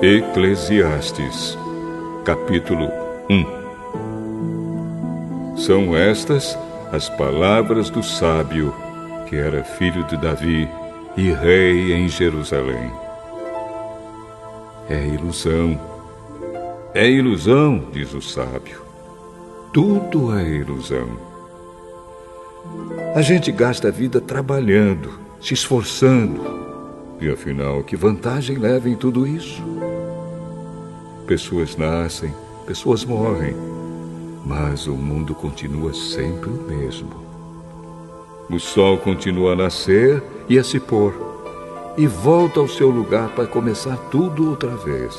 Eclesiastes, capítulo 1. São estas as palavras do sábio, que era filho de Davi e rei em Jerusalém. É ilusão, diz o sábio. Tudo é ilusão. A gente gasta a vida trabalhando, se esforçando. E afinal, que vantagem leva em tudo isso? Pessoas nascem, pessoas morrem, mas o mundo continua sempre o mesmo. O sol continua a nascer e a se pôr, e volta ao seu lugar para começar tudo outra vez.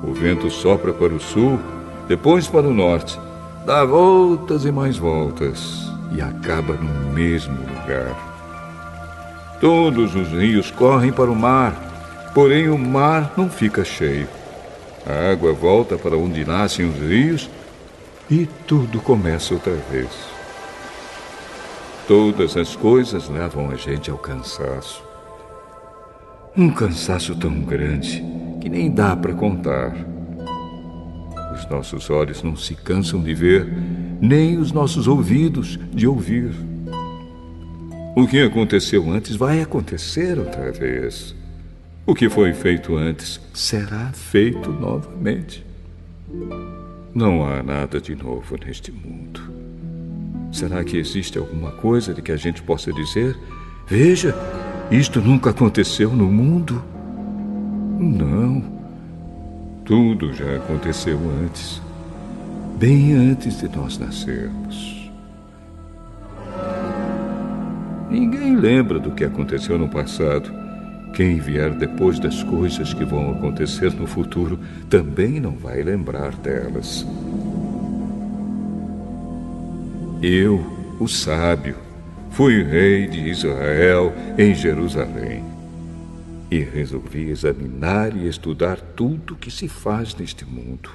O vento sopra para o sul, depois para o norte, dá voltas e mais voltas, e acaba no mesmo lugar. Todos os rios correm para o mar, porém o mar não fica cheio. A água volta para onde nascem os rios e tudo começa outra vez. Todas as coisas levam a gente ao cansaço. Um cansaço tão grande que nem dá para contar. Os nossos olhos não se cansam de ver, nem os nossos ouvidos de ouvir. O que aconteceu antes vai acontecer outra vez. O que foi feito antes será feito novamente. Não há nada de novo neste mundo. Será que existe alguma coisa de que a gente possa dizer: veja, isto nunca aconteceu no mundo? Não. Tudo já aconteceu antes, bem antes de nós nascermos. Ninguém lembra do que aconteceu no passado. Quem vier depois das coisas que vão acontecer no futuro também não vai lembrar delas. Eu, o sábio, fui rei de Israel em Jerusalém e resolvi examinar e estudar tudo que se faz neste mundo.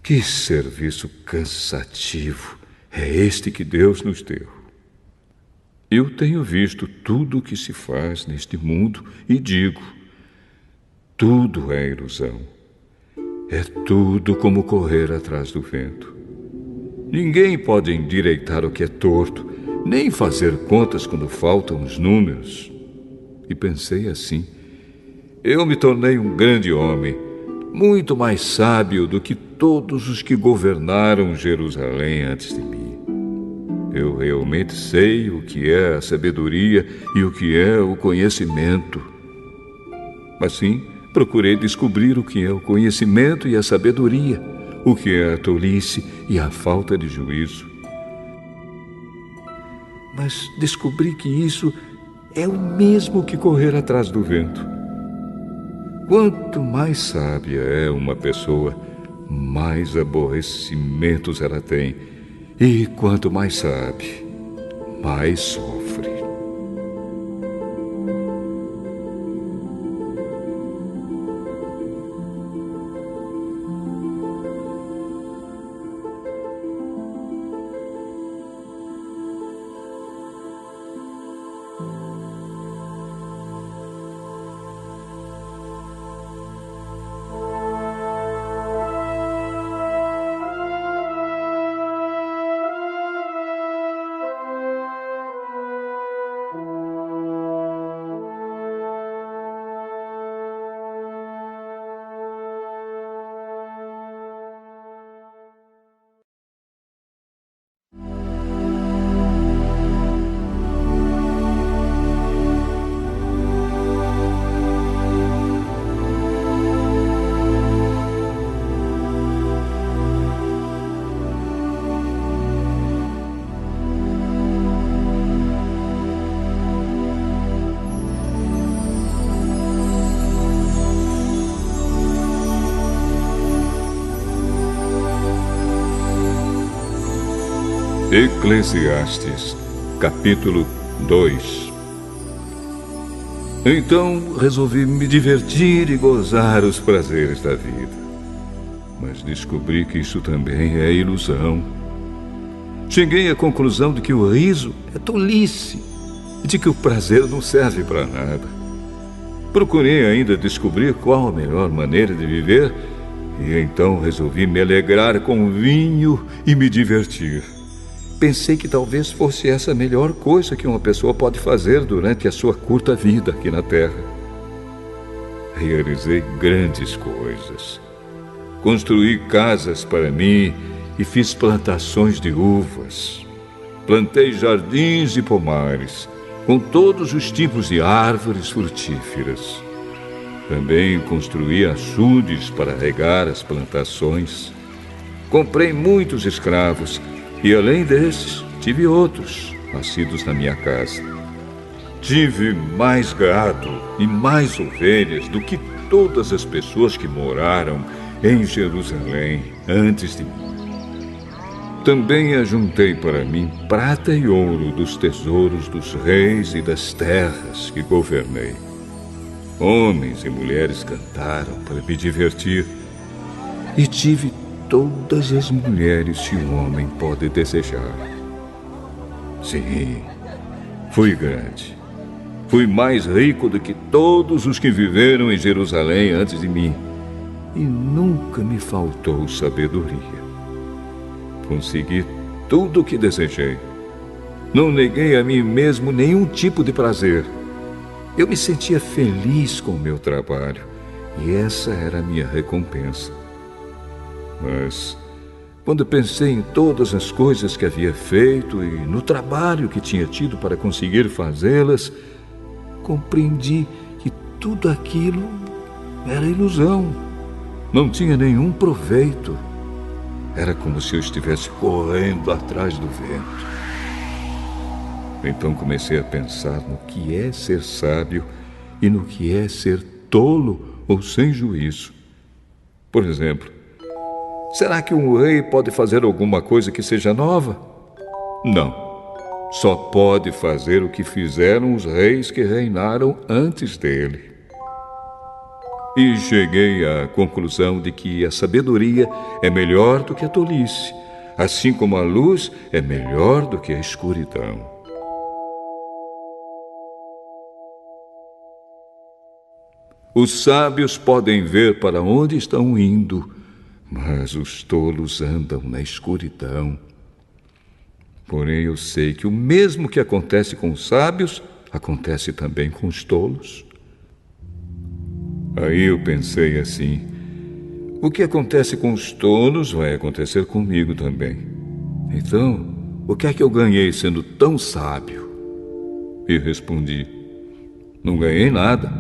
Que serviço cansativo é este que Deus nos deu! Eu tenho visto tudo o que se faz neste mundo e digo: tudo é ilusão. É tudo como correr atrás do vento. Ninguém pode endireitar o que é torto, nem fazer contas quando faltam os números. E pensei assim: eu me tornei um grande homem, muito mais sábio do que todos os que governaram Jerusalém antes de mim. Eu realmente sei o que é a sabedoria e o que é o conhecimento. Assim, procurei descobrir o que é o conhecimento e a sabedoria, o que é a tolice e a falta de juízo. Mas descobri que isso é o mesmo que correr atrás do vento. Quanto mais sábia é uma pessoa, mais aborrecimentos ela tem. E quanto mais sabe, mais sofre. Eclesiastes, capítulo 2. Então resolvi me divertir e gozar os prazeres da vida. Mas descobri que isso também é ilusão. Cheguei à conclusão de que o riso é tolice e de que o prazer não serve para nada. Procurei ainda descobrir qual a melhor maneira de viver e então resolvi me alegrar com vinho e me divertir. Pensei que talvez fosse essa a melhor coisa que uma pessoa pode fazer durante a sua curta vida aqui na Terra. Realizei grandes coisas. Construí casas para mim e fiz plantações de uvas. Plantei jardins e pomares, com todos os tipos de árvores frutíferas. Também construí açudes para regar as plantações. Comprei muitos escravos e, além desses, tive outros, nascidos na minha casa. Tive mais gado e mais ovelhas do que todas as pessoas que moraram em Jerusalém antes de mim. Também ajuntei para mim prata e ouro dos tesouros dos reis e das terras que governei. Homens e mulheres cantaram para me divertir. E tive todas as mulheres que um homem pode desejar. Sim, fui grande. Fui mais rico do que todos os que viveram em Jerusalém antes de mim. E nunca me faltou sabedoria. Consegui tudo o que desejei. Não neguei a mim mesmo nenhum tipo de prazer. Eu me sentia feliz com o meu trabalho, e essa era a minha recompensa. Mas, quando pensei em todas as coisas que havia feito e no trabalho que tinha tido para conseguir fazê-las, compreendi que tudo aquilo era ilusão. Não tinha nenhum proveito. Era como se eu estivesse correndo atrás do vento. Então comecei a pensar no que é ser sábio e no que é ser tolo ou sem juízo. Por exemplo, será que um rei pode fazer alguma coisa que seja nova? Não. Só pode fazer o que fizeram os reis que reinaram antes dele. E cheguei à conclusão de que a sabedoria é melhor do que a tolice, assim como a luz é melhor do que a escuridão. Os sábios podem ver para onde estão indo, mas os tolos andam na escuridão. Porém, eu sei que o mesmo que acontece com os sábios, acontece também com os tolos. Aí eu pensei assim: o que acontece com os tolos vai acontecer comigo também. Então, o que é que eu ganhei sendo tão sábio? E respondi: não ganhei nada.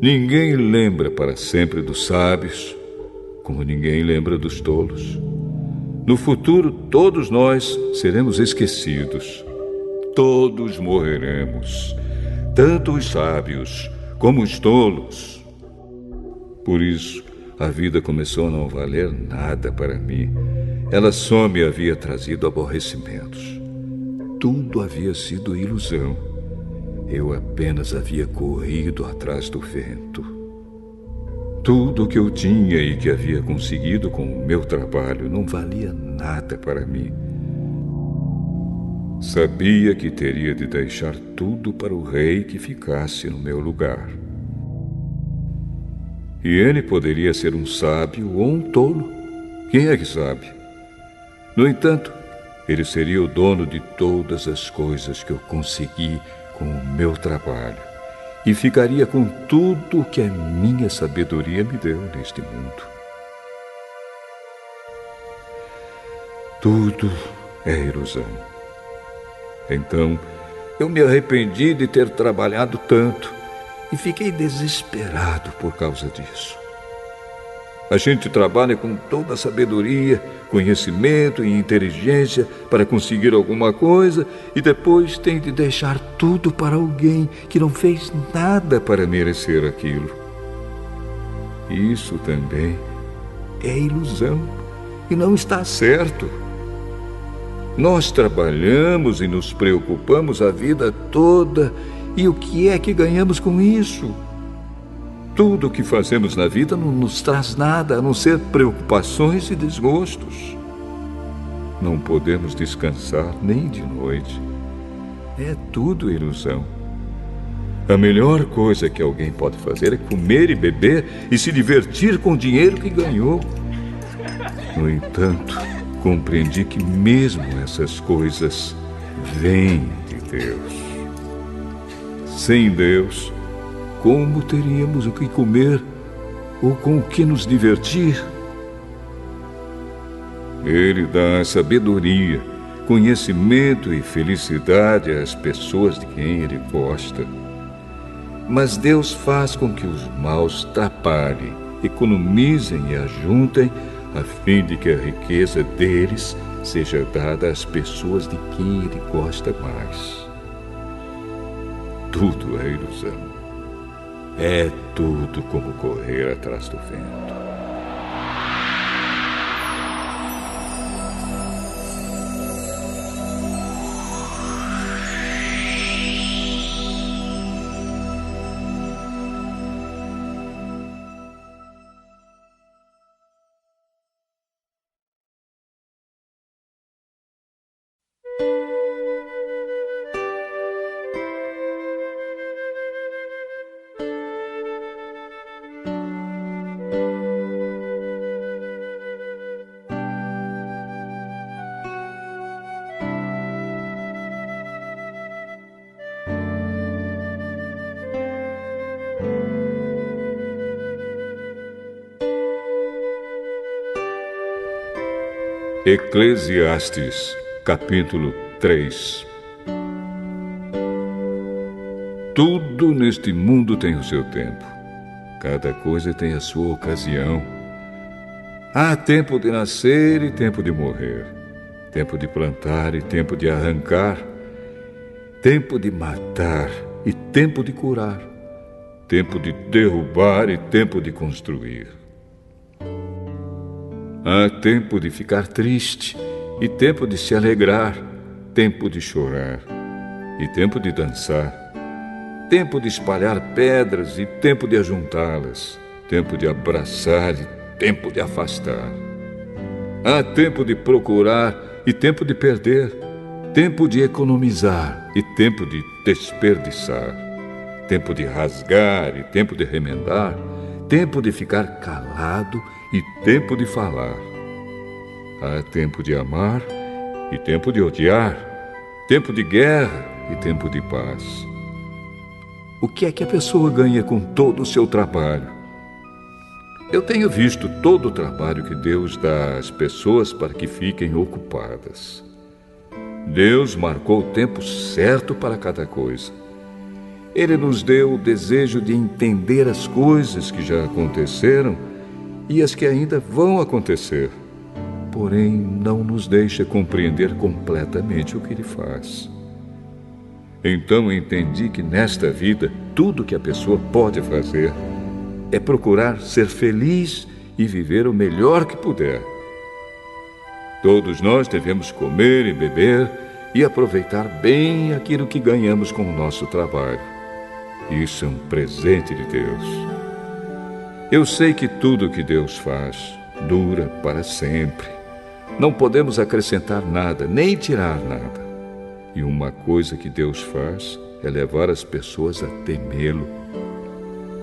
Ninguém lembra para sempre dos sábios, como ninguém lembra dos tolos. No futuro, todos nós seremos esquecidos. Todos morreremos, tanto os sábios como os tolos. Por isso, a vida começou a não valer nada para mim. Ela só me havia trazido aborrecimentos. Tudo havia sido ilusão. Eu apenas havia corrido atrás do vento. Tudo o que eu tinha e que havia conseguido com o meu trabalho não valia nada para mim. Sabia que teria de deixar tudo para o rei que ficasse no meu lugar. E ele poderia ser um sábio ou um tolo. Quem é que sabe? No entanto, ele seria o dono de todas as coisas que eu consegui com o meu trabalho e ficaria com tudo que a minha sabedoria me deu neste mundo. Tudo é ilusão. Então, eu me arrependi de ter trabalhado tanto e fiquei desesperado por causa disso. A gente trabalha com toda a sabedoria, conhecimento e inteligência para conseguir alguma coisa e depois tem de deixar tudo para alguém que não fez nada para merecer aquilo. Isso também é ilusão e não está certo. Nós trabalhamos e nos preocupamos a vida toda e o que é que ganhamos com isso? Tudo o que fazemos na vida não nos traz nada a não ser preocupações e desgostos. Não podemos descansar nem de noite. É tudo ilusão. A melhor coisa que alguém pode fazer é comer e beber e se divertir com o dinheiro que ganhou. No entanto, compreendi que mesmo essas coisas vêm de Deus. Sem Deus, como teríamos o que comer ou com o que nos divertir? Ele dá sabedoria, conhecimento e felicidade às pessoas de quem Ele gosta. Mas Deus faz com que os maus trabalhem, economizem e ajuntem, a fim de que a riqueza deles seja dada às pessoas de quem Ele gosta mais. Tudo é ilusão. É tudo como correr atrás do vento. Eclesiastes, capítulo 3. Tudo neste mundo tem o seu tempo. Cada coisa tem a sua ocasião. Há tempo de nascer e tempo de morrer. Tempo de plantar e tempo de arrancar. Tempo de matar e tempo de curar. Tempo de derrubar e tempo de construir. Há tempo de ficar triste e tempo de se alegrar, tempo de chorar e tempo de dançar, tempo de espalhar pedras e tempo de ajuntá-las, tempo de abraçar e tempo de afastar. Há tempo de procurar e tempo de perder, tempo de economizar e tempo de desperdiçar, tempo de rasgar e tempo de remendar, tempo de ficar calado e tempo de falar. Há tempo de amar e tempo de odiar, tempo de guerra e tempo de paz. O que é que a pessoa ganha com todo o seu trabalho? Eu tenho visto todo o trabalho que Deus dá às pessoas para que fiquem ocupadas. Deus marcou o tempo certo para cada coisa. Ele nos deu o desejo de entender as coisas que já aconteceram e as que ainda vão acontecer. Porém, não nos deixa compreender completamente o que Ele faz. Então entendi que nesta vida, tudo que a pessoa pode fazer é procurar ser feliz e viver o melhor que puder. Todos nós devemos comer e beber e aproveitar bem aquilo que ganhamos com o nosso trabalho. Isso é um presente de Deus. Eu sei que tudo que Deus faz dura para sempre. Não podemos acrescentar nada, nem tirar nada. E uma coisa que Deus faz é levar as pessoas a temê-lo.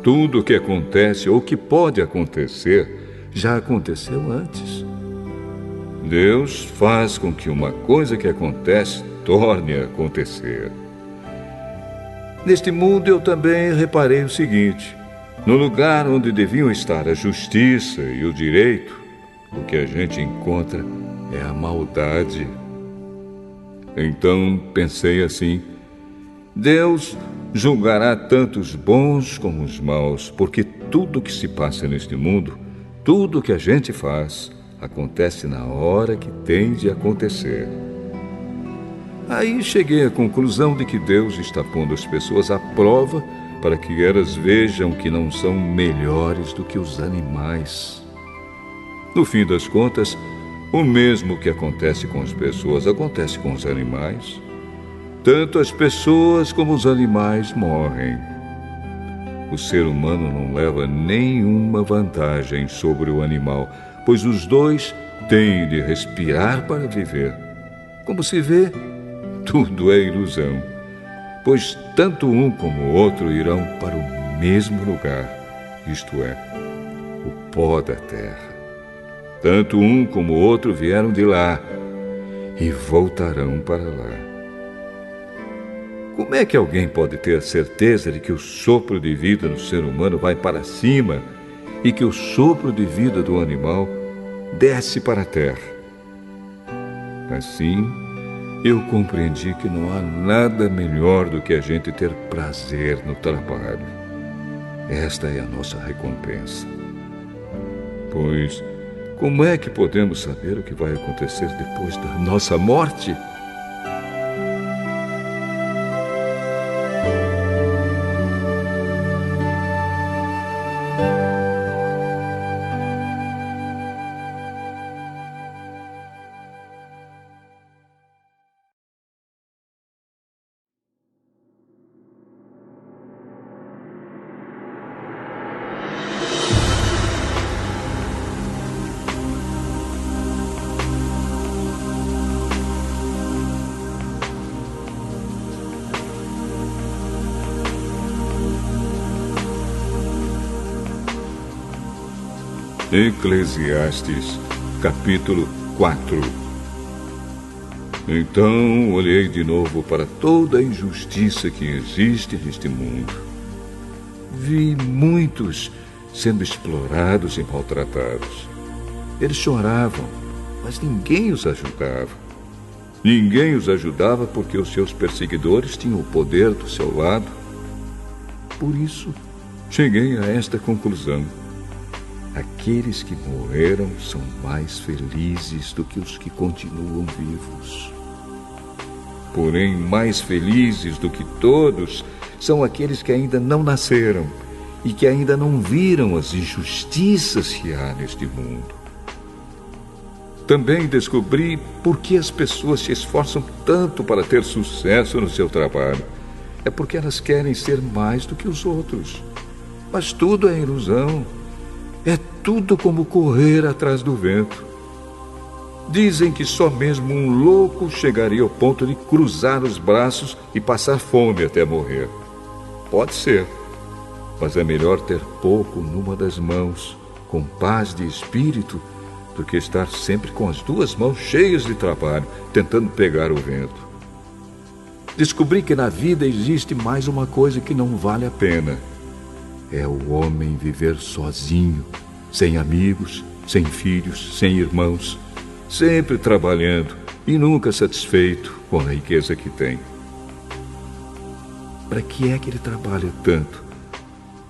Tudo o que acontece ou que pode acontecer já aconteceu antes. Deus faz com que uma coisa que acontece torne a acontecer. Neste mundo eu também reparei o seguinte: no lugar onde deviam estar a justiça e o direito, o que a gente encontra é a maldade. Então pensei assim: Deus julgará tanto os bons como os maus, porque tudo que se passa neste mundo, tudo que a gente faz, acontece na hora que tem de acontecer. Aí cheguei à conclusão de que Deus está pondo as pessoas à prova para que elas vejam que não são melhores do que os animais. No fim das contas, o mesmo que acontece com as pessoas acontece com os animais. Tanto as pessoas como os animais morrem. O ser humano não leva nenhuma vantagem sobre o animal, pois os dois têm de respirar para viver. Como se vê, tudo é ilusão. pois tanto um como o outro irão para o mesmo lugar, isto é, o pó da terra. Tanto um como o outro vieram de lá e voltarão para lá. Como é que alguém pode ter a certeza de que o sopro de vida do ser humano vai para cima e que o sopro de vida do animal desce para a terra? Assim, eu compreendi que não há nada melhor do que a gente ter prazer no trabalho. Esta é a nossa recompensa. Pois, como é que podemos saber o que vai acontecer depois da nossa morte? Eclesiastes, capítulo 4. Então olhei de novo para toda a injustiça que existe neste mundo. Vi muitos sendo explorados e maltratados. Eles choravam, mas ninguém os ajudava. Ninguém os ajudava porque os seus perseguidores tinham o poder do seu lado. Por isso, cheguei a esta conclusão. Aqueles que morreram são mais felizes do que os que continuam vivos. Porém, mais felizes do que todos são aqueles que ainda não nasceram e que ainda não viram as injustiças que há neste mundo. Também descobri por que as pessoas se esforçam tanto para ter sucesso no seu trabalho. É porque elas querem ser mais do que os outros. Mas tudo é ilusão. É tudo como correr atrás do vento. Dizem que só mesmo um louco chegaria ao ponto de cruzar os braços e passar fome até morrer. Pode ser, mas é melhor ter pouco numa das mãos, com paz de espírito, do que estar sempre com as duas mãos cheias de trabalho, tentando pegar o vento. Descobri que na vida existe mais uma coisa que não vale a pena. É o homem viver sozinho, sem amigos, sem filhos, sem irmãos, sempre trabalhando e nunca satisfeito com a riqueza que tem. Para que é que ele trabalha tanto,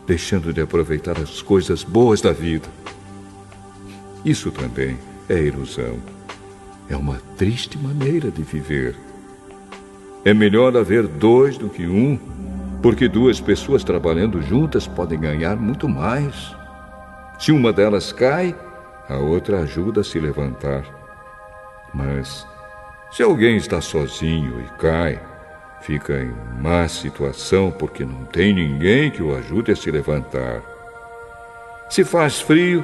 deixando de aproveitar as coisas boas da vida? Isso também é ilusão. É uma triste maneira de viver. É melhor haver dois do que um, porque duas pessoas trabalhando juntas podem ganhar muito mais. Se uma delas cai, a outra ajuda a se levantar. Mas, se alguém está sozinho e cai, fica em má situação porque não tem ninguém que o ajude a se levantar. Se faz frio,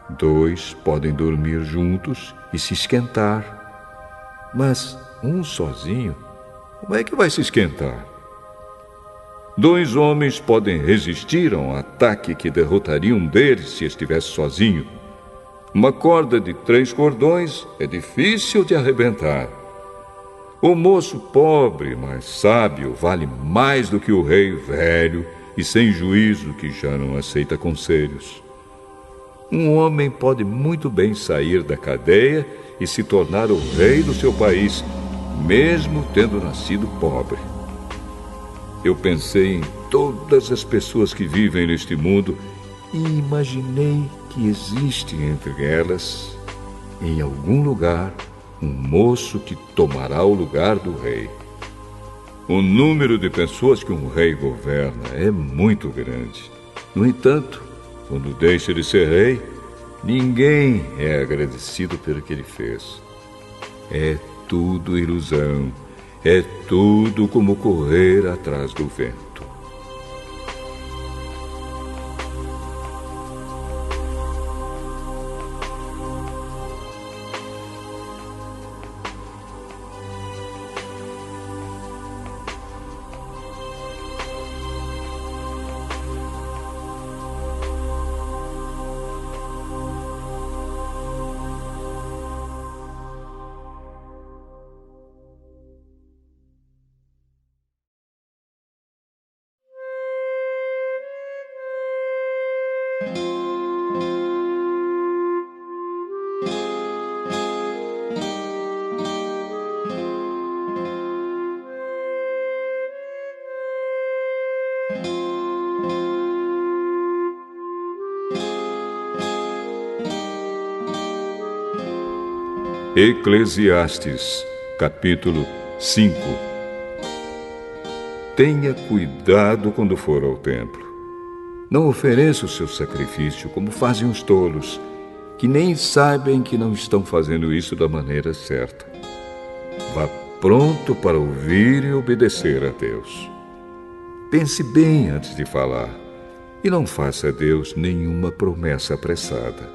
dois podem dormir juntos e se esquentar. Mas um sozinho, como é que vai se esquentar? Dois homens podem resistir a um ataque que derrotaria um deles se estivesse sozinho. Uma corda de 3 cordões é difícil de arrebentar. O moço pobre, mas sábio, vale mais do que o rei velho e sem juízo que já não aceita conselhos. Um homem pode muito bem sair da cadeia e se tornar o rei do seu país, mesmo tendo nascido pobre. Eu pensei em todas as pessoas que vivem neste mundo e imaginei que existe entre elas, em algum lugar, um moço que tomará o lugar do rei. O número de pessoas que um rei governa é muito grande. No entanto, quando deixa de ser rei, ninguém é agradecido pelo que ele fez. É tudo ilusão. É tudo como correr atrás do vento. Eclesiastes, capítulo 5. Tenha cuidado quando for ao templo. Não ofereça o seu sacrifício como fazem os tolos, que nem sabem que não estão fazendo isso da maneira certa. Vá pronto para ouvir e obedecer a Deus. Pense bem antes de falar e não faça a Deus nenhuma promessa apressada.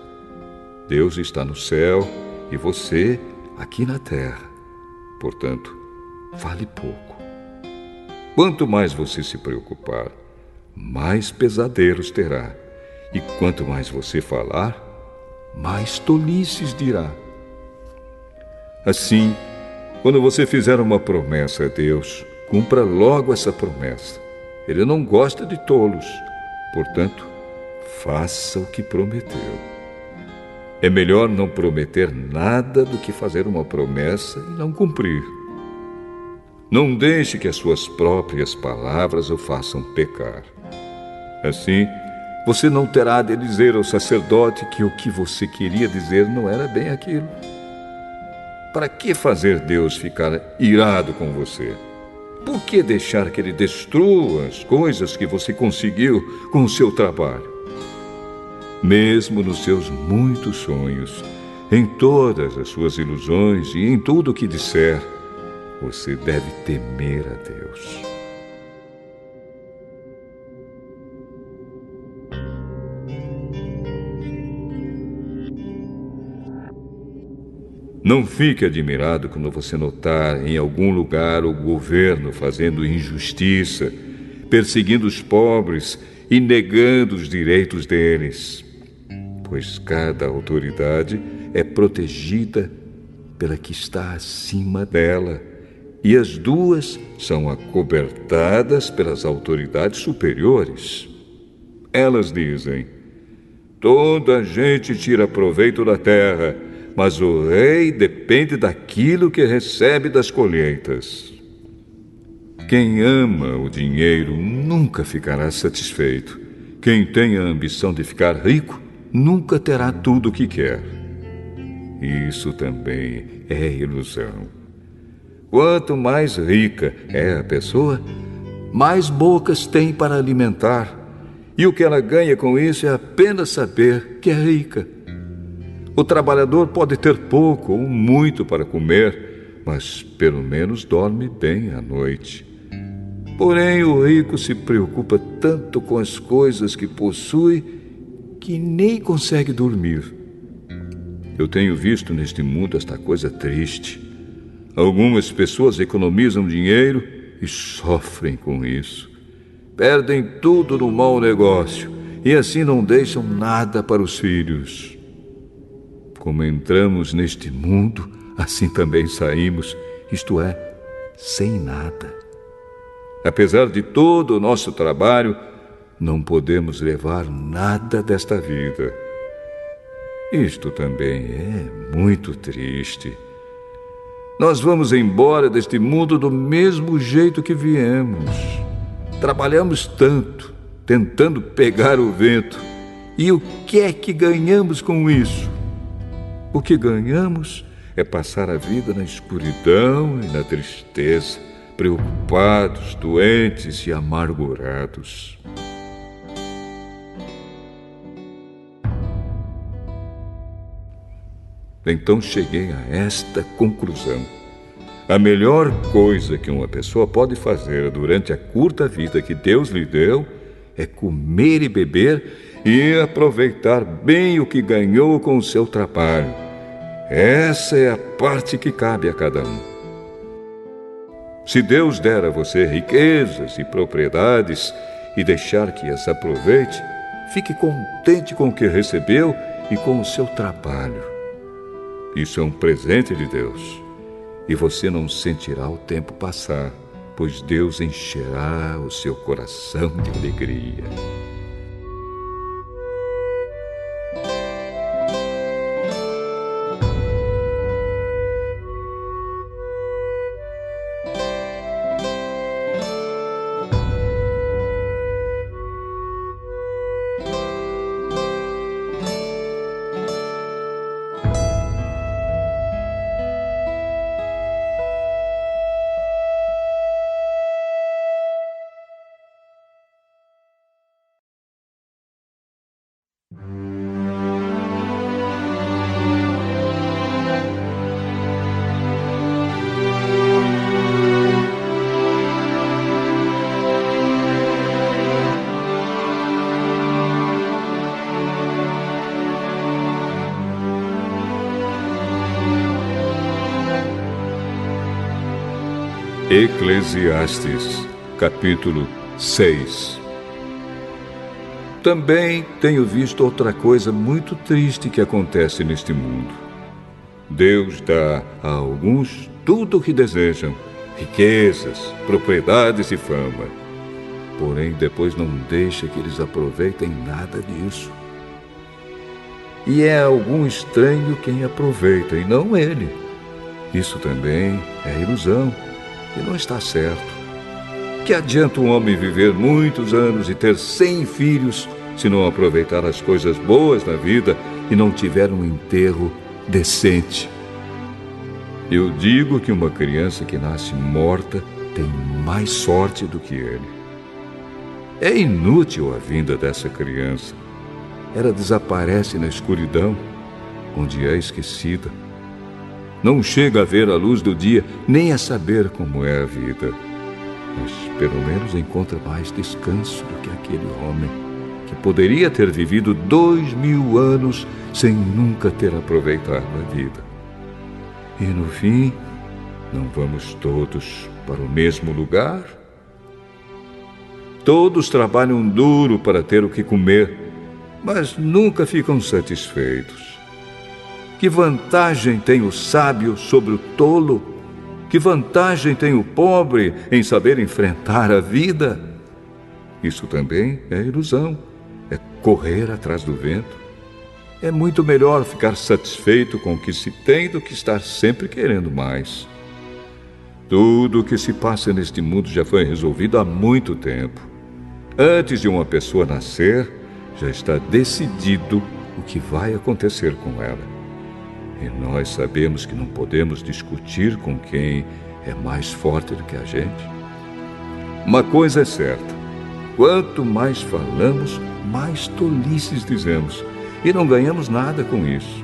Deus está no céu e você aqui na terra. Portanto, fale pouco. Quanto mais você se preocupar, mais pesadelos terá. E quanto mais você falar, mais tolices dirá. Assim, quando você fizer uma promessa a Deus, cumpra logo essa promessa. Ele não gosta de tolos. Portanto, faça o que prometeu. É melhor não prometer nada do que fazer uma promessa e não cumprir. Não deixe que as suas próprias palavras o façam pecar. Assim, você não terá de dizer ao sacerdote que o que você queria dizer não era bem aquilo. Para que fazer Deus ficar irado com você? Por que deixar que Ele destrua as coisas que você conseguiu com o seu trabalho? Mesmo nos seus muitos sonhos, em todas as suas ilusões e em tudo o que disser, você deve temer a Deus. Não fique admirado quando você notar em algum lugar o governo fazendo injustiça, perseguindo os pobres e negando os direitos deles, pois cada autoridade é protegida pela que está acima dela, e as duas são acobertadas pelas autoridades superiores. Elas dizem: toda a gente tira proveito da terra, mas o rei depende daquilo que recebe das colheitas. Quem ama o dinheiro nunca ficará satisfeito. Quem tem a ambição de ficar rico nunca terá tudo o que quer. Isso também é ilusão. Quanto mais rica é a pessoa, mais bocas tem para alimentar. E o que ela ganha com isso é apenas saber que é rica. O trabalhador pode ter pouco ou muito para comer, mas pelo menos dorme bem à noite. Porém, o rico se preocupa tanto com as coisas que possui que nem consegue dormir. Eu tenho visto neste mundo esta coisa triste. Algumas pessoas economizam dinheiro e sofrem com isso. Perdem tudo no mau negócio e assim não deixam nada para os filhos. Como entramos neste mundo, assim também saímos, isto é, sem nada. Apesar de todo o nosso trabalho, não podemos levar nada desta vida. Isto também é muito triste. Nós vamos embora deste mundo do mesmo jeito que viemos. Trabalhamos tanto, tentando pegar o vento. E o que é que ganhamos com isso? O que ganhamos é passar a vida na escuridão e na tristeza, preocupados, doentes e amargurados. Então cheguei a esta conclusão. A melhor coisa que uma pessoa pode fazer durante a curta vida que Deus lhe deu é comer e beber e aproveitar bem o que ganhou com o seu trabalho. Essa é a parte que cabe a cada um. Se Deus der a você riquezas e propriedades e deixar que as aproveite, fique contente com o que recebeu e com o seu trabalho. Isso é um presente de Deus, e você não sentirá o tempo passar, pois Deus encherá o seu coração de alegria. Eclesiastes, capítulo 6. Também tenho visto outra coisa muito triste que acontece neste mundo. Deus dá a alguns tudo o que desejam, riquezas, propriedades e fama. Porém, depois não deixa que eles aproveitem nada disso. E é algum estranho quem aproveita, e não ele. Isso também é ilusão, e não está certo. Que adianta um homem viver muitos anos e ter 100 filhos se não aproveitar as coisas boas da vida e não tiver um enterro decente? Eu digo que uma criança que nasce morta tem mais sorte do que ele. É inútil a vinda dessa criança. Ela desaparece na escuridão, onde é esquecida. Não chega a ver a luz do dia, nem a saber como é a vida. Mas pelo menos encontra mais descanso do que aquele homem que poderia ter vivido 2000 anos sem nunca ter aproveitado a vida. E no fim, não vamos todos para o mesmo lugar? Todos trabalham duro para ter o que comer, mas nunca ficam satisfeitos. Que vantagem tem o sábio sobre o tolo? Que vantagem tem o pobre em saber enfrentar a vida? Isso também é ilusão, é correr atrás do vento. É muito melhor ficar satisfeito com o que se tem do que estar sempre querendo mais. Tudo o que se passa neste mundo já foi resolvido há muito tempo. Antes de uma pessoa nascer, já está decidido o que vai acontecer com ela. E nós sabemos que não podemos discutir com quem é mais forte do que a gente. Uma coisa é certa: quanto mais falamos, mais tolices dizemos, e não ganhamos nada com isso.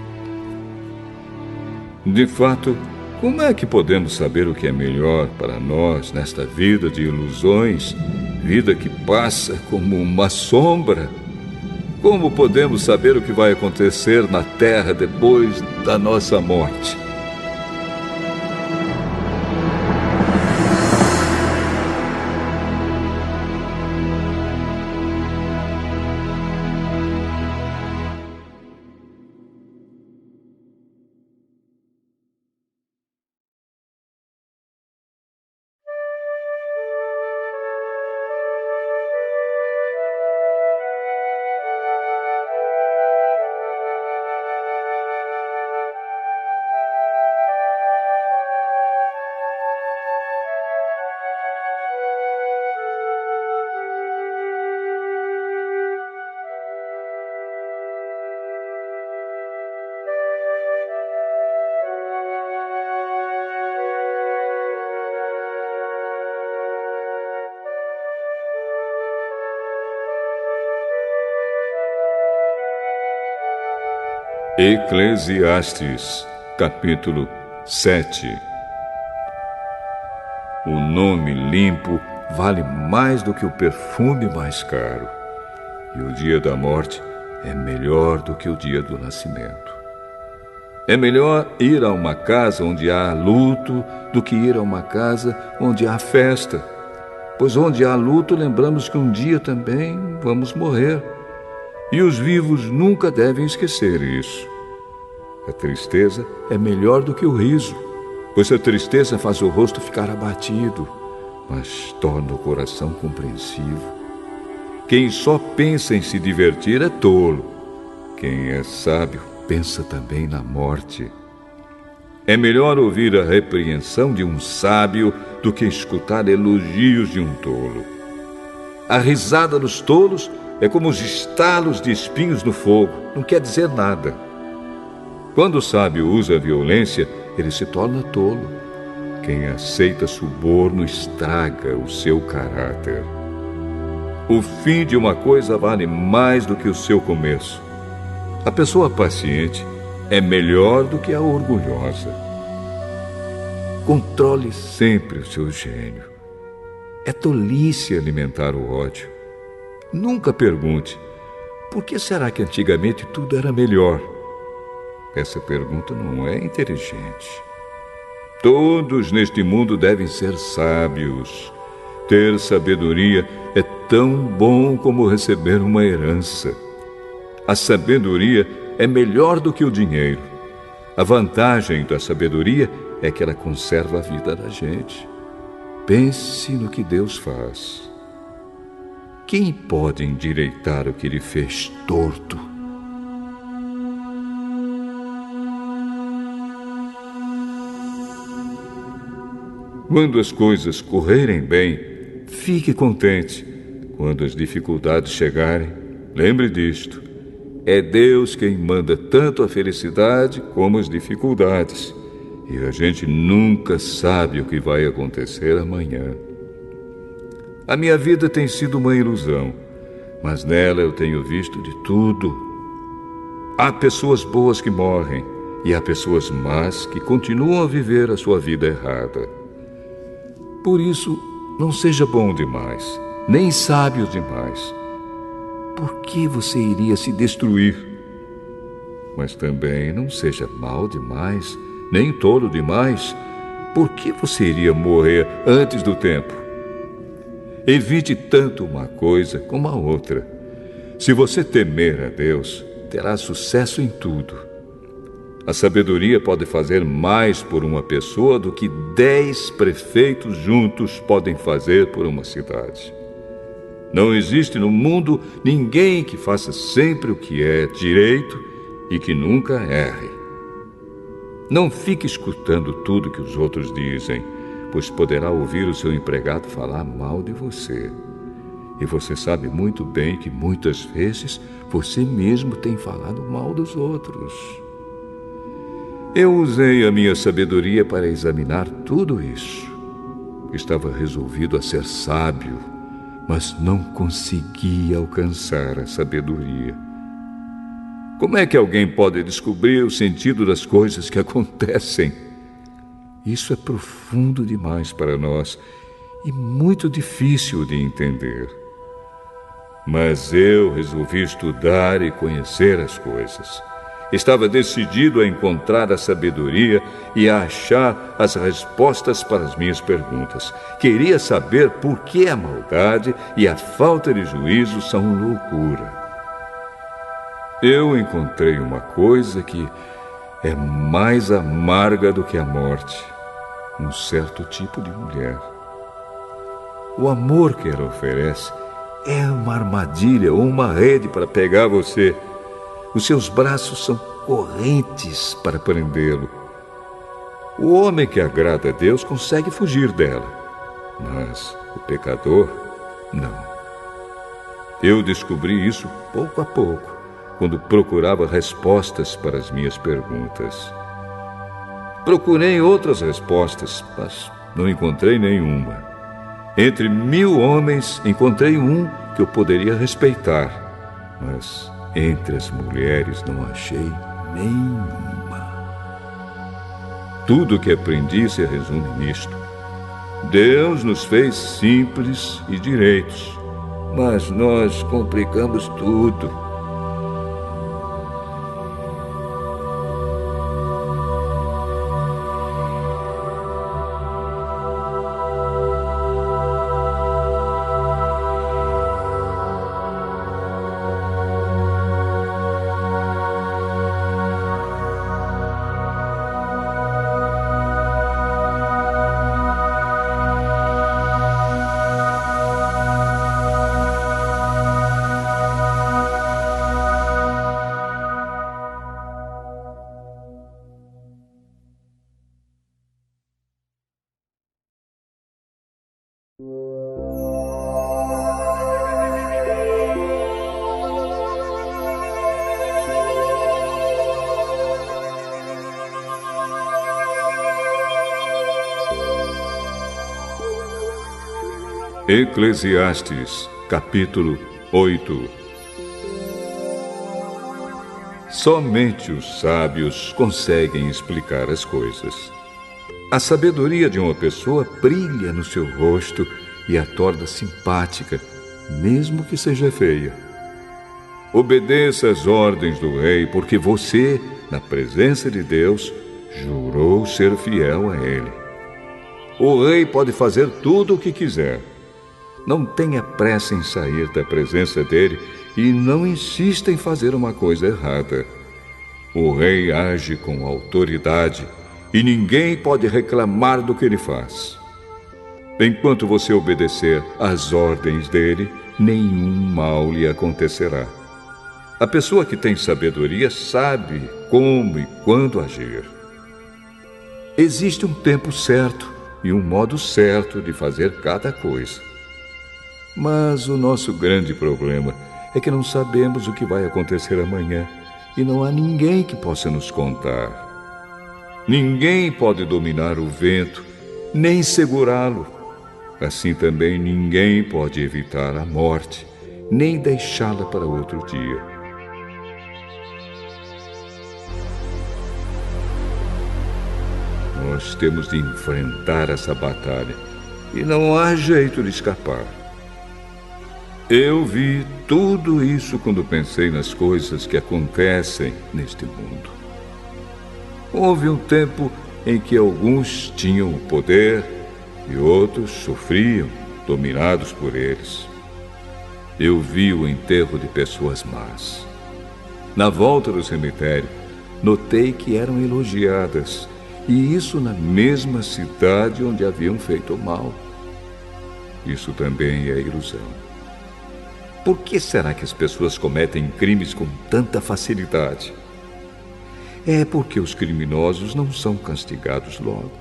De fato, como é que podemos saber o que é melhor para nós nesta vida de ilusões, vida que passa como uma sombra? Como podemos saber o que vai acontecer na terra depois da nossa morte? Eclesiastes, capítulo 7. O nome limpo vale mais do que o perfume mais caro, e o dia da morte é melhor do que o dia do nascimento. É melhor ir a uma casa onde há luto do que ir a uma casa onde há festa, pois onde há luto lembramos que um dia também vamos morrer. E os vivos nunca devem esquecer isso. A tristeza é melhor do que o riso, pois a tristeza faz o rosto ficar abatido, mas torna o coração compreensivo. Quem só pensa em se divertir é tolo. Quem é sábio pensa também na morte. É melhor ouvir a repreensão de um sábio do que escutar elogios de um tolo. A risada dos tolos é como os estalos de espinhos no fogo, não quer dizer nada. Quando o sábio usa a violência, ele se torna tolo. Quem aceita suborno estraga o seu caráter. O fim de uma coisa vale mais do que o seu começo. A pessoa paciente é melhor do que a orgulhosa. Controle sempre o seu gênio. É tolice alimentar o ódio. Nunca pergunte: por que será que antigamente tudo era melhor? Essa pergunta não é inteligente. Todos neste mundo devem ser sábios. Ter sabedoria é tão bom como receber uma herança. A sabedoria é melhor do que o dinheiro. A vantagem da sabedoria é que ela conserva a vida da gente. Pense no que Deus faz. Quem pode endireitar o que Ele fez torto? Quando as coisas correrem bem, fique contente. Quando as dificuldades chegarem, lembre disto. É Deus quem manda tanto a felicidade como as dificuldades. E a gente nunca sabe o que vai acontecer amanhã. A minha vida tem sido uma ilusão, mas nela eu tenho visto de tudo. Há pessoas boas que morrem e há pessoas más que continuam a viver a sua vida errada. Por isso, não seja bom demais, nem sábio demais. Por que você iria se destruir? Mas também não seja mau demais, nem tolo demais. Por que você iria morrer antes do tempo? Evite tanto uma coisa como a outra. Se você temer a Deus, terá sucesso em tudo. A sabedoria pode fazer mais por uma pessoa do que 10 prefeitos juntos podem fazer por uma cidade. Não existe no mundo ninguém que faça sempre o que é direito e que nunca erre. Não fique escutando tudo que os outros dizem, pois poderá ouvir o seu empregado falar mal de você. E você sabe muito bem que muitas vezes você mesmo tem falado mal dos outros. Eu usei a minha sabedoria para examinar tudo isso. Estava resolvido a ser sábio, mas não conseguia alcançar a sabedoria. Como é que alguém pode descobrir o sentido das coisas que acontecem? Isso é profundo demais para nós e muito difícil de entender. Mas eu resolvi estudar e conhecer as coisas. Estava decidido a encontrar a sabedoria e a achar as respostas para as minhas perguntas. Queria saber por que a maldade e a falta de juízo são loucura. Eu encontrei uma coisa que é mais amarga do que a morte. Um certo tipo de mulher. O amor que ela oferece é uma armadilha ou uma rede para pegar você. Os seus braços são correntes para prendê-lo. O homem que agrada a Deus consegue fugir dela, mas o pecador, não. Eu descobri isso pouco a pouco, quando procurava respostas para as minhas perguntas. Procurei outras respostas, mas não encontrei nenhuma. Entre 1000 homens, encontrei um que eu poderia respeitar, mas entre as mulheres não achei nenhuma. Tudo o que aprendi se resume nisto. Deus nos fez simples e direitos, mas nós complicamos tudo. Eclesiastes, capítulo 8. Somente os sábios conseguem explicar as coisas. A sabedoria de uma pessoa brilha no seu rosto e a torna simpática, mesmo que seja feia. Obedeça às ordens do rei, porque você, na presença de Deus, jurou ser fiel a ele. o rei pode fazer tudo o que quiser. Não tenha pressa em sair da presença dele e não insista em fazer uma coisa errada. O rei age com autoridade e ninguém pode reclamar do que ele faz. Enquanto você obedecer às ordens dele, nenhum mal lhe acontecerá. A pessoa que tem sabedoria sabe como e quando agir. Existe um tempo certo e um modo certo de fazer cada coisa. Mas o nosso grande problema é que não sabemos o que vai acontecer amanhã e não há ninguém que possa nos contar. Ninguém pode dominar o vento, nem segurá-lo. Assim também ninguém pode evitar a morte, nem deixá-la para outro dia. Nós temos de enfrentar essa batalha e não há jeito de escapar. Eu vi tudo isso quando pensei nas coisas que acontecem neste mundo. Houve um tempo em que alguns tinham o poder e outros sofriam, dominados por eles. Eu vi o enterro de pessoas más. Na volta do cemitério, notei que eram elogiadas, e isso na mesma cidade onde haviam feito mal. Isso também é ilusão. Por que será que as pessoas cometem crimes com tanta facilidade? É porque os criminosos não são castigados logo.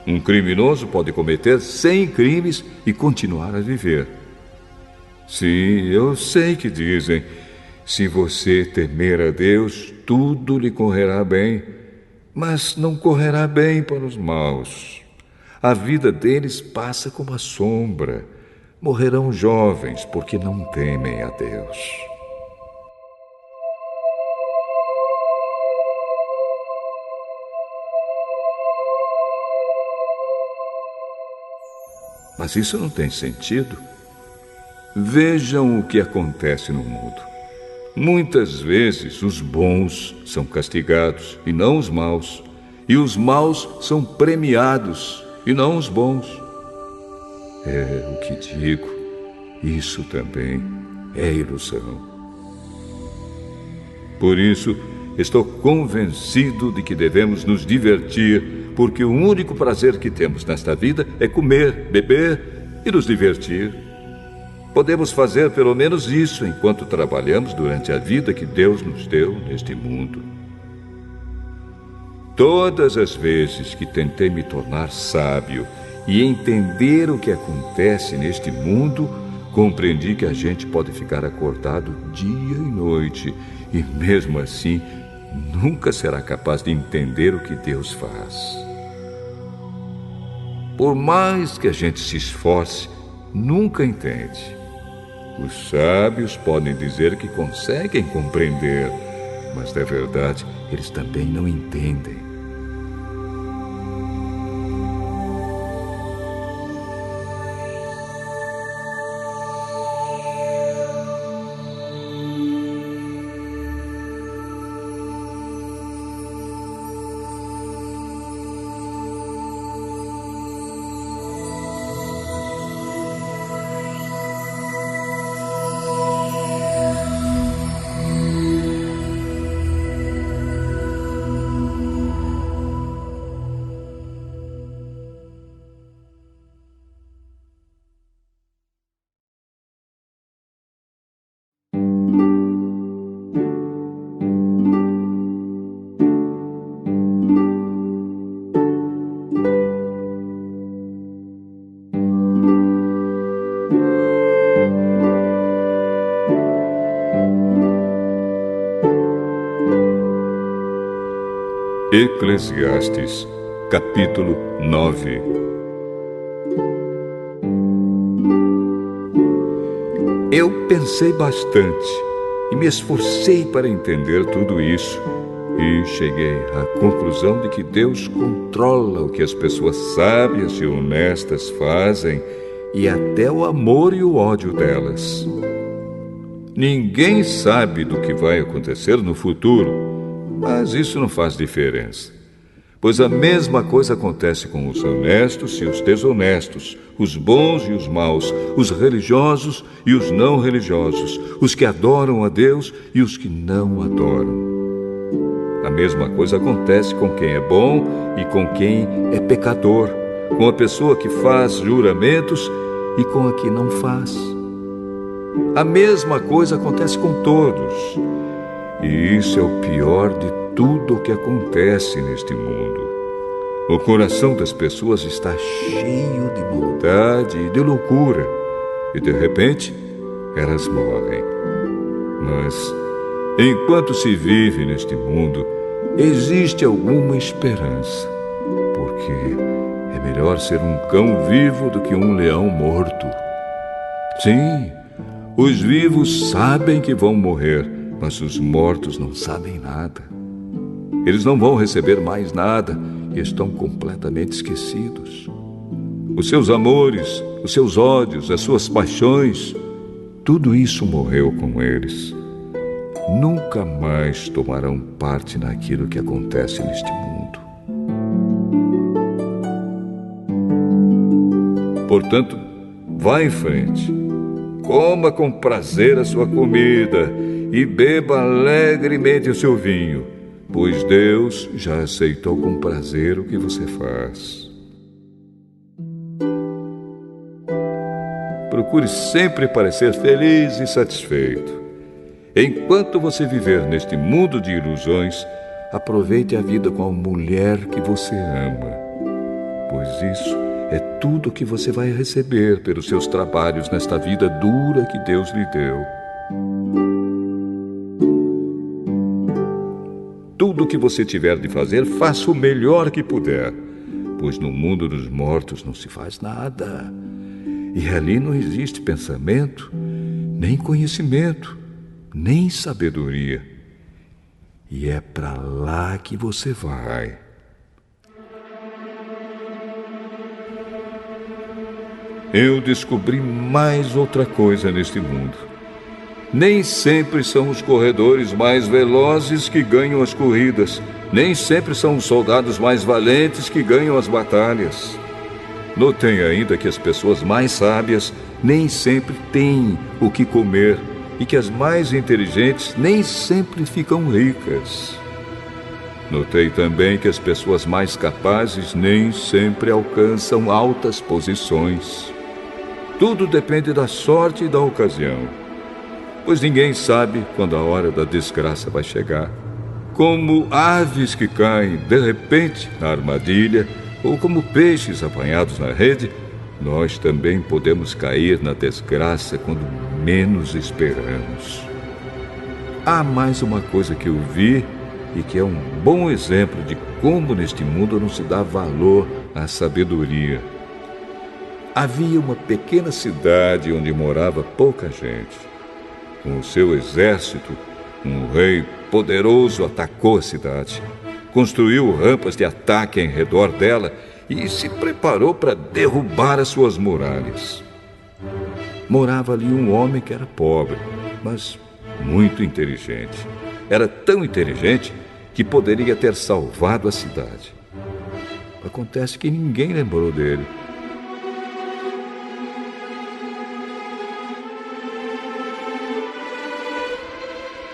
Um criminoso pode cometer 100 crimes e continuar a viver. Sim, eu sei que dizem, se você temer a Deus, tudo lhe correrá bem, mas não correrá bem para os maus. A vida deles passa como a sombra. Morrerão jovens porque não temem a Deus. Mas isso não tem sentido. Vejam o que acontece no mundo. Muitas vezes os bons são castigados e não os maus, e os maus são premiados e não os bons. É o que digo, isso também é ilusão. Por isso, estou convencido de que devemos nos divertir, porque o único prazer que temos nesta vida é comer, beber e nos divertir. Podemos fazer pelo menos isso enquanto trabalhamos durante a vida que Deus nos deu neste mundo. Todas as vezes que tentei me tornar sábio e entender o que acontece neste mundo, compreendi que a gente pode ficar acordado dia e noite e, mesmo assim, nunca será capaz de entender o que Deus faz. Por mais que a gente se esforce, nunca entende. Os sábios podem dizer que conseguem compreender, mas, na verdade, eles também não entendem. Eclesiastes, capítulo 9. Eu pensei bastante e me esforcei para entender tudo isso e cheguei à conclusão de que Deus controla o que as pessoas sábias e honestas fazem e até o amor e o ódio delas. Ninguém sabe do que vai acontecer no futuro, mas isso não faz diferença. Pois a mesma coisa acontece com os honestos e os desonestos, os bons e os maus, os religiosos e os não religiosos, os que adoram a Deus e os que não adoram. A mesma coisa acontece com quem é bom e com quem é pecador, com a pessoa que faz juramentos e com a que não faz. A mesma coisa acontece com todos. E isso é o pior de tudo o que acontece neste mundo. O coração das pessoas está cheio de maldade e de loucura, e de repente elas morrem. Mas, enquanto se vive neste mundo, existe alguma esperança, porque é melhor ser um cão vivo do que um leão morto. Sim, os vivos sabem que vão morrer, mas os mortos não sabem nada. Eles não vão receber mais nada e estão completamente esquecidos. Os seus amores, os seus ódios, as suas paixões, tudo isso morreu com eles. Nunca mais tomarão parte naquilo que acontece neste mundo. Portanto, vá em frente. Coma com prazer a sua comida e beba alegremente o seu vinho, pois Deus já aceitou com prazer o que você faz. Procure sempre parecer feliz e satisfeito. Enquanto você viver neste mundo de ilusões, aproveite a vida com a mulher que você ama, pois isso é tudo que você vai receber pelos seus trabalhos nesta vida dura que Deus lhe deu. Tudo o que você tiver de fazer, faça o melhor que puder, pois no mundo dos mortos não se faz nada. E ali não existe pensamento, nem conhecimento, nem sabedoria. E é para lá que você vai. Eu descobri mais outra coisa neste mundo. Nem sempre são os corredores mais velozes que ganham as corridas. Nem sempre são os soldados mais valentes que ganham as batalhas. Notei ainda que as pessoas mais sábias nem sempre têm o que comer e que as mais inteligentes nem sempre ficam ricas. Notei também que as pessoas mais capazes nem sempre alcançam altas posições. Tudo depende da sorte e da ocasião, pois ninguém sabe quando a hora da desgraça vai chegar. Como aves que caem de repente na armadilha, ou como peixes apanhados na rede, nós também podemos cair na desgraça quando menos esperamos. Há mais uma coisa que eu vi e que é um bom exemplo de como neste mundo não se dá valor à sabedoria. Havia uma pequena cidade onde morava pouca gente. Com o seu exército, um rei poderoso atacou a cidade, construiu rampas de ataque em redor dela e se preparou para derrubar as suas muralhas. Morava ali um homem que era pobre, mas muito inteligente. Era tão inteligente que poderia ter salvado a cidade. Acontece que ninguém lembrou dele.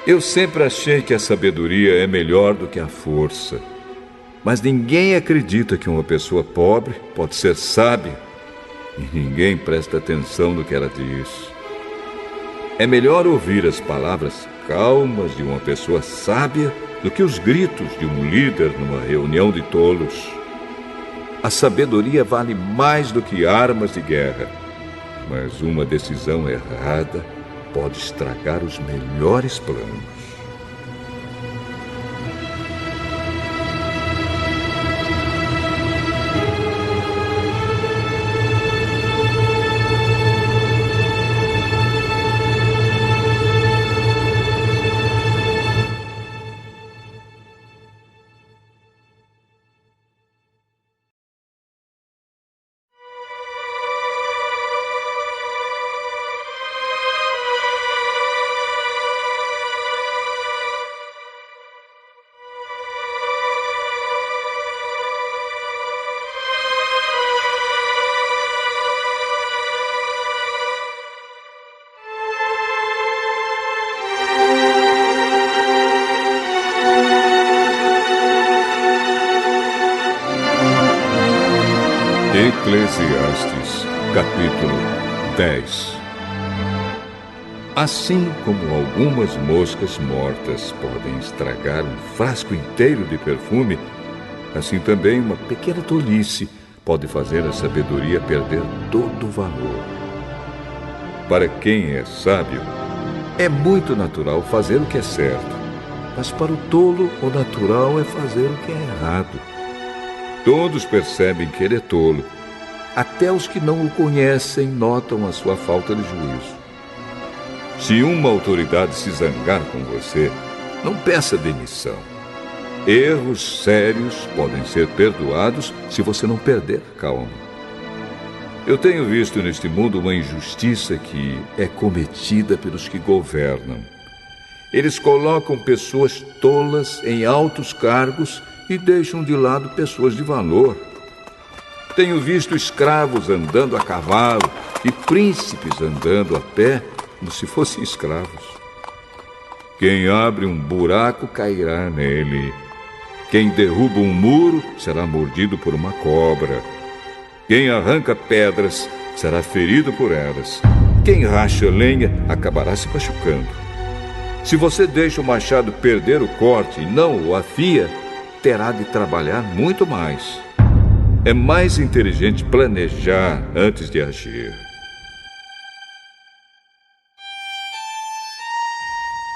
Eu sempre achei que a sabedoria é melhor do que a força. Mas ninguém acredita que uma pessoa pobre pode ser sábia. E ninguém presta atenção no que ela diz. É melhor ouvir as palavras calmas de uma pessoa sábia do que os gritos de um líder numa reunião de tolos. A sabedoria vale mais do que armas de guerra. Mas uma decisão errada pode estragar os melhores planos. Eclesiastes, capítulo 10. Assim como algumas moscas mortas podem estragar um frasco inteiro de perfume, assim também uma pequena tolice pode fazer a sabedoria perder todo o valor. Para quem é sábio, é muito natural fazer o que é certo, mas para o tolo, o natural é fazer o que é errado. Todos percebem que ele é tolo. Até os que não o conhecem notam a sua falta de juízo. Se uma autoridade se zangar com você, não peça demissão. Erros sérios podem ser perdoados se você não perder a calma. Eu tenho visto neste mundo uma injustiça que é cometida pelos que governam. Eles colocam pessoas tolas em altos cargos e deixam de lado pessoas de valor. Tenho visto escravos andando a cavalo e príncipes andando a pé como se fossem escravos. Quem abre um buraco cairá nele. Quem derruba um muro será mordido por uma cobra. Quem arranca pedras será ferido por elas. Quem racha lenha acabará se machucando. Se você deixa o machado perder o corte e não o afia, terá de trabalhar muito mais. É mais inteligente planejar antes de agir.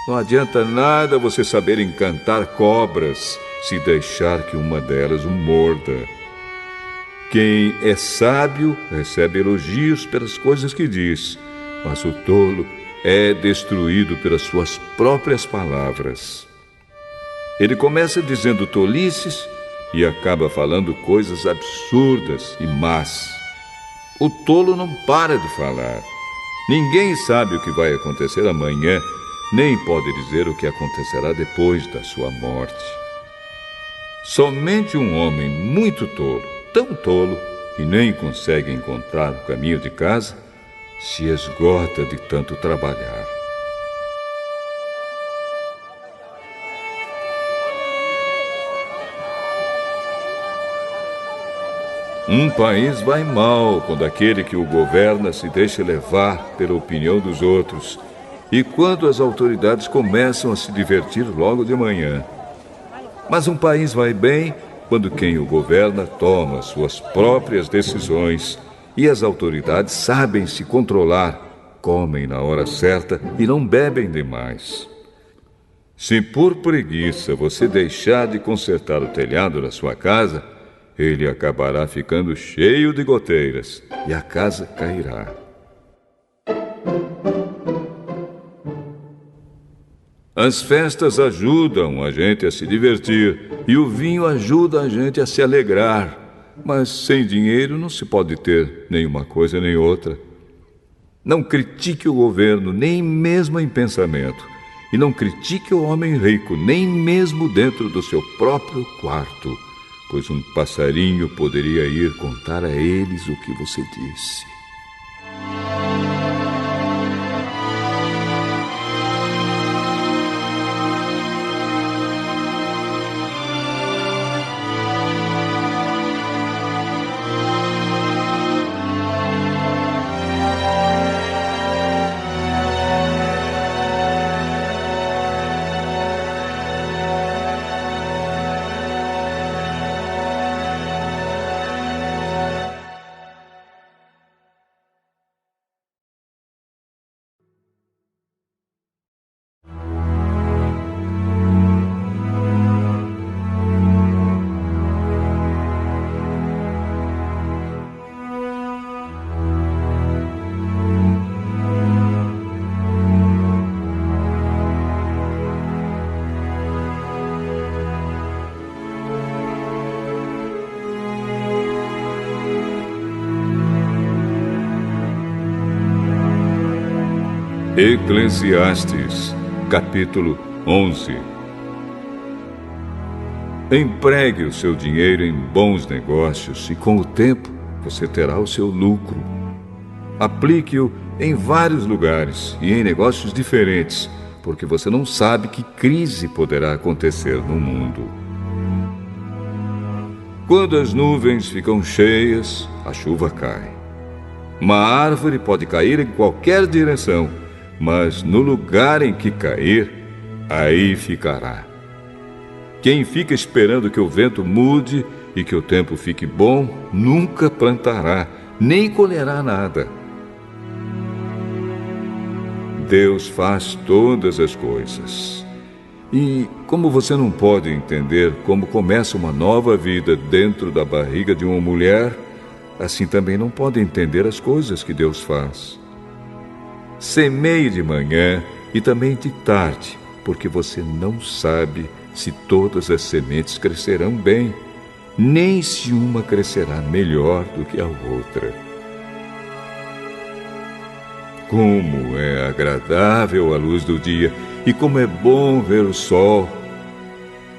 Não adianta nada você saber encantar cobras se deixar que uma delas o morda. Quem é sábio recebe elogios pelas coisas que diz, mas o tolo é destruído pelas suas próprias palavras. Ele começa dizendo tolices e acaba falando coisas absurdas e más. O tolo não para de falar. Ninguém sabe o que vai acontecer amanhã, nem pode dizer o que acontecerá depois da sua morte. Somente um homem muito tolo, tão tolo, que nem consegue encontrar o caminho de casa, se esgota de tanto trabalhar. Um país vai mal quando aquele que o governa se deixa levar pela opinião dos outros e quando as autoridades começam a se divertir logo de manhã. Mas um país vai bem quando quem o governa toma suas próprias decisões e as autoridades sabem se controlar, comem na hora certa e não bebem demais. Se por preguiça você deixar de consertar o telhado da sua casa, ele acabará ficando cheio de goteiras e a casa cairá. As festas ajudam a gente a se divertir e o vinho ajuda a gente a se alegrar. Mas sem dinheiro não se pode ter nenhuma coisa nem outra. Não critique o governo, nem mesmo em pensamento. E não critique o homem rico, nem mesmo dentro do seu próprio quarto, pois um passarinho poderia ir contar a eles o que você disse. Eclesiastes, capítulo 11. Empregue o seu dinheiro em bons negócios e com o tempo você terá o seu lucro. Aplique-o em vários lugares e em negócios diferentes, porque você não sabe que crise poderá acontecer no mundo. Quando as nuvens ficam cheias, a chuva cai. Uma árvore pode cair em qualquer direção, mas no lugar em que cair, aí ficará. Quem fica esperando que o vento mude e que o tempo fique bom, nunca plantará, nem colherá nada. Deus faz todas as coisas. E como você não pode entender como começa uma nova vida dentro da barriga de uma mulher, assim também não pode entender as coisas que Deus faz. Semeie de manhã e também de tarde, porque você não sabe se todas as sementes crescerão bem, nem se uma crescerá melhor do que a outra. Como é agradável a luz do dia e como é bom ver o sol.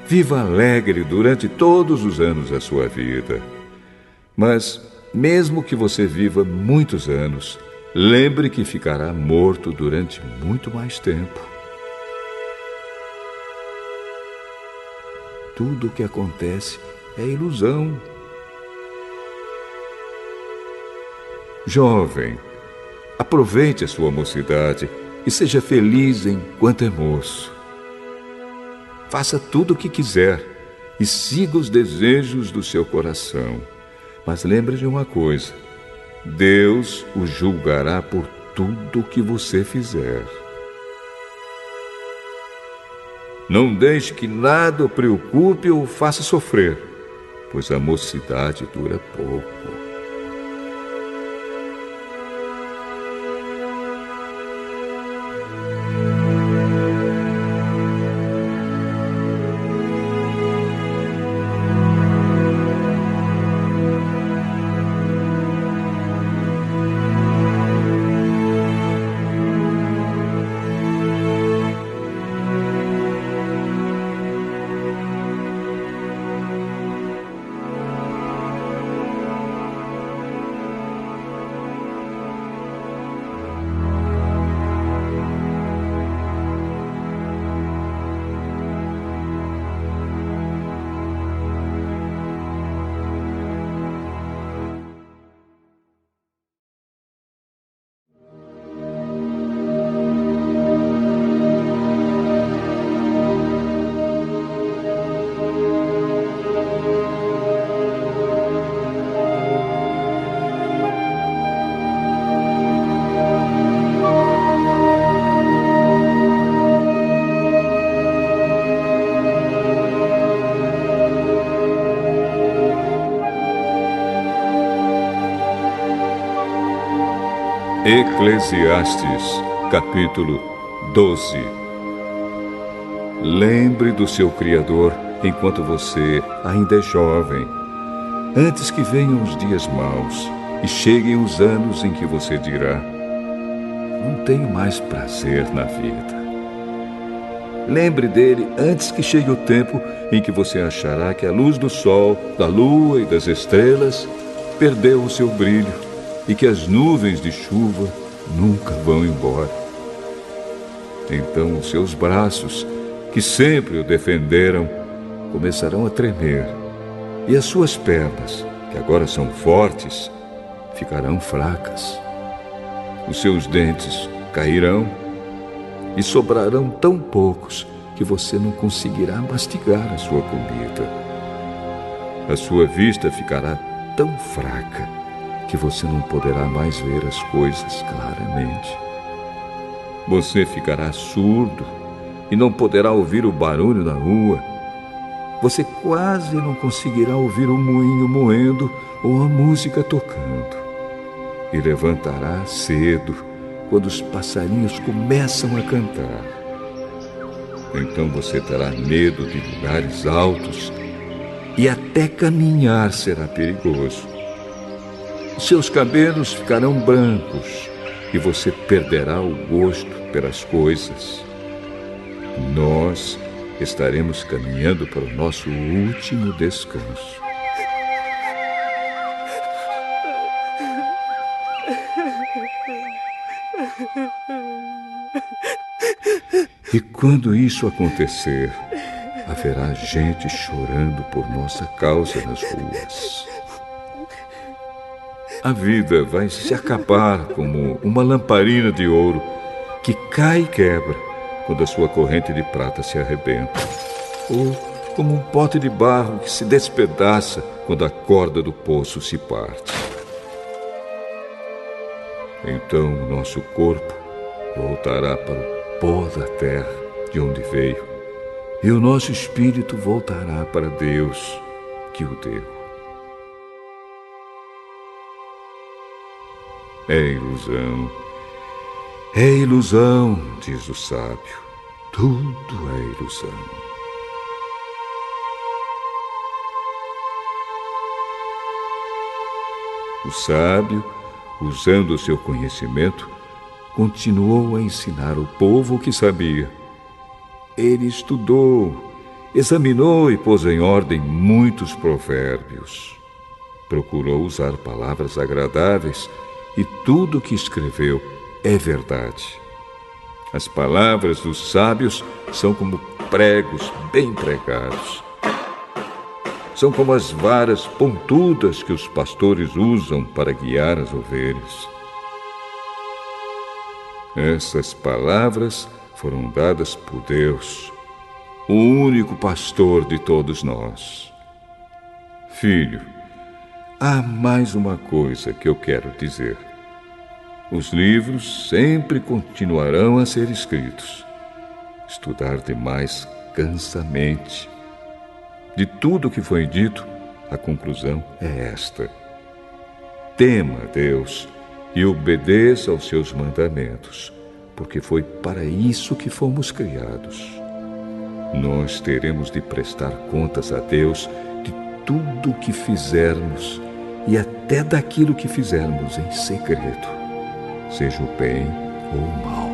Viva alegre durante todos os anos da sua vida. Mas, mesmo que você viva muitos anos, lembre que ficará morto durante muito mais tempo. Tudo o que acontece é ilusão. Jovem, aproveite a sua mocidade e seja feliz enquanto é moço. Faça tudo o que quiser e siga os desejos do seu coração. Mas lembre de uma coisa: Deus o julgará por tudo o que você fizer. Não deixe que nada o preocupe ou o faça sofrer, pois a mocidade dura pouco. Eclesiastes, capítulo 12. Lembre do seu Criador enquanto você ainda é jovem, antes que venham os dias maus e cheguem os anos em que você dirá: não tenho mais prazer na vida. Lembre dele antes que chegue o tempo em que você achará que a luz do sol, da lua e das estrelas perdeu o seu brilho e que as nuvens de chuva nunca vão embora. Então os seus braços, que sempre o defenderam, começarão a tremer, e as suas pernas, que agora são fortes, ficarão fracas. Os seus dentes cairão e sobrarão tão poucos que você não conseguirá mastigar a sua comida. A sua vista ficará tão fraca que você não poderá mais ver as coisas claramente. Você ficará surdo e não poderá ouvir o barulho da rua. Você quase não conseguirá ouvir o moinho moendo ou a música tocando. E levantará cedo quando os passarinhos começam a cantar. Então você terá medo de lugares altos e até caminhar será perigoso. Seus cabelos ficarão brancos e você perderá o gosto pelas coisas. Nós estaremos caminhando para o nosso último descanso. E quando isso acontecer, haverá gente chorando por nossa causa nas ruas. A vida vai se acabar como uma lamparina de ouro que cai e quebra quando a sua corrente de prata se arrebenta, ou como um pote de barro que se despedaça quando a corda do poço se parte. Então o nosso corpo voltará para o pó da terra de onde veio, e o nosso espírito voltará para Deus que o deu. É ilusão, diz o sábio. Tudo é ilusão. O sábio, usando o seu conhecimento, continuou a ensinar o povo o que sabia. Ele estudou, examinou e pôs em ordem muitos provérbios. Procurou usar palavras agradáveis e tudo o que escreveu é verdade. As palavras dos sábios são como pregos bem pregados. São como as varas pontudas que os pastores usam para guiar as ovelhas. Essas palavras foram dadas por Deus, o único pastor de todos nós. Filho, há mais uma coisa que eu quero dizer. Os livros sempre continuarão a ser escritos. Estudar demais cansa a mente. De tudo o que foi dito, a conclusão é esta: tema a Deus e obedeça aos seus mandamentos, porque foi para isso que fomos criados. Nós teremos de prestar contas a Deus de tudo o que fizermos e até daquilo que fizermos em segredo, seja o bem ou o mal.